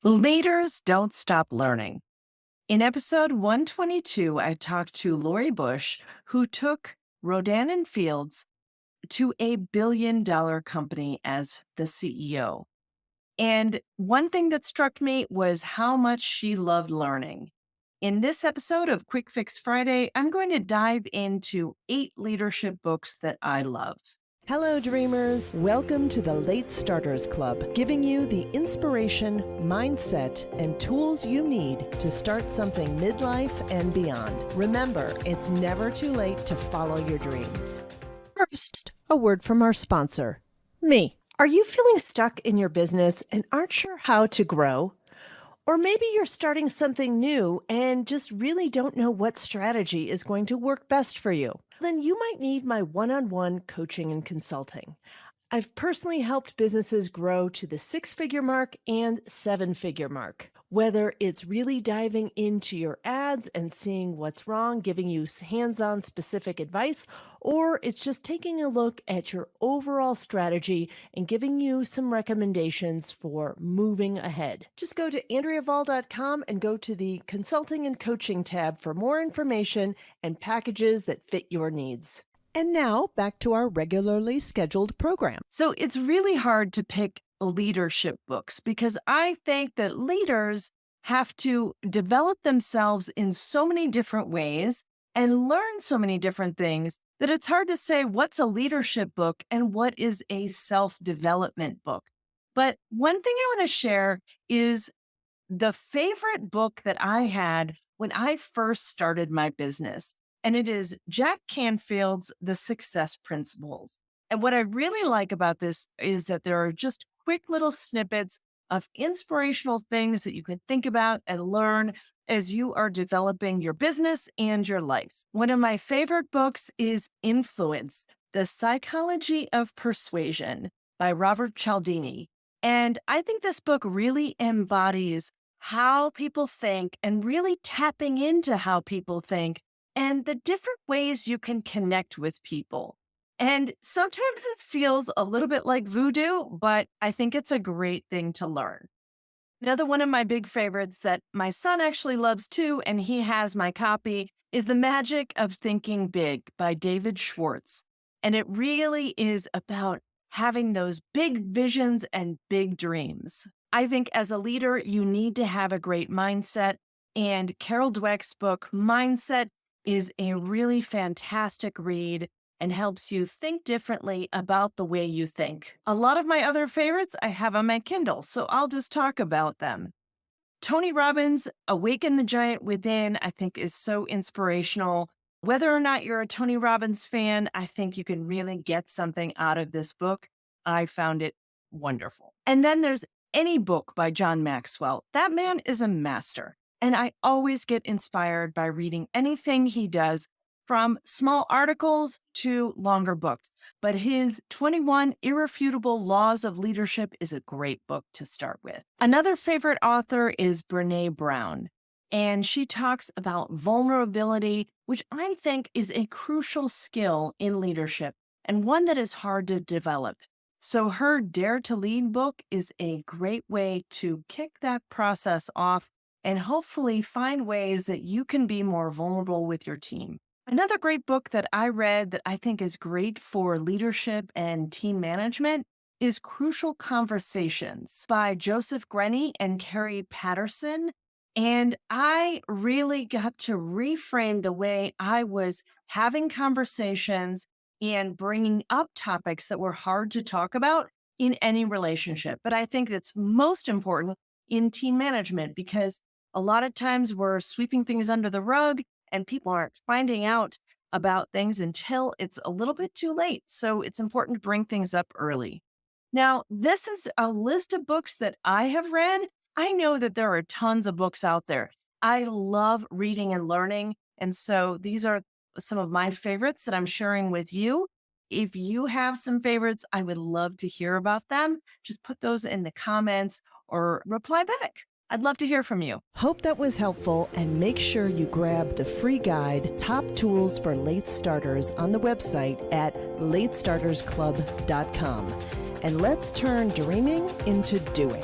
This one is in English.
Leaders don't stop learning. In episode 122, I talked to Lori Bush, who took Rodan and Fields to a $1 billion company as the CEO. And one thing that struck me was how much she loved learning. In this episode of Quick Fix Friday, I'm going to dive into 8 leadership books that I love. Hello, dreamers. Welcome to the Late Starters Club, giving you the inspiration, mindset, and tools you need to start something midlife and beyond. Remember, it's never too late to follow your dreams. First, a word from our sponsor, me. Are you feeling stuck in your business and aren't sure how to grow? Or maybe you're starting something new and just really don't know what strategy is going to work best for you. Then you might need my one-on-one coaching and consulting. I've personally helped businesses grow to the 6-figure mark and 7-figure mark. Whether it's really diving into your ads and seeing what's wrong, giving you hands-on specific advice, or it's just taking a look at your overall strategy and giving you some recommendations for moving ahead. Just go to AndreaVall.com and go to the Consulting and Coaching tab for more information and packages that fit your needs. And now, back to our regularly scheduled program. So it's really hard to pick leadership books because I think that leaders have to develop themselves in so many different ways and learn so many different things that it's hard to say what's a leadership book and what is a self-development book. But one thing I want to share is the favorite book that I had when I first started my business. And it is Jack Canfield's The Success Principles. And what I really like about this is that there are just quick little snippets of inspirational things that you can think about and learn as you are developing your business and your life. One of my favorite books is Influence, The Psychology of Persuasion by Robert Cialdini. And I think this book really embodies how people think and really tapping into how people think and the different ways you can connect with people. And sometimes it feels a little bit like voodoo, but I think it's a great thing to learn. Another one of my big favorites that my son actually loves too, and he has my copy, is The Magic of Thinking Big by David Schwartz. And it really is about having those big visions and big dreams. I think as a leader, you need to have a great mindset. And Carol Dweck's book, Mindset, is a really fantastic read and helps you think differently about the way you think. A lot of my other favorites I have on my Kindle, so I'll just talk about them. Tony Robbins' Awaken the Giant Within, I think is so inspirational. Whether or not you're a Tony Robbins fan, I think you can really get something out of this book. I found it wonderful. And then there's Any Book by John Maxwell. That man is a master. And I always get inspired by reading anything he does, from small articles to longer books. But his 21 Irrefutable Laws of Leadership is a great book to start with. Another favorite author is Brené Brown, and she talks about vulnerability, which I think is a crucial skill in leadership and one that is hard to develop. So her Dare to Lead book is a great way to kick that process off and hopefully find ways that you can be more vulnerable with your team. Another great book that I read that I think is great for leadership and team management is Crucial Conversations by Joseph Grenny and Carrie Patterson. And I really got to reframe the way I was having conversations and bringing up topics that were hard to talk about in any relationship. But I think it's most important in team management because a lot of times we're sweeping things under the rug and people aren't finding out about things until it's a little bit too late. So it's important to bring things up early. Now, this is a list of books that I have read. I know that there are tons of books out there. I love reading and learning. And so these are some of my favorites that I'm sharing with you. If you have some favorites, I would love to hear about them. Just put those in the comments or reply back. I'd love to hear from you. Hope that was helpful, and make sure you grab the free guide, Top Tools for Late Starters, on the website at latestartersclub.com. And let's turn dreaming into doing.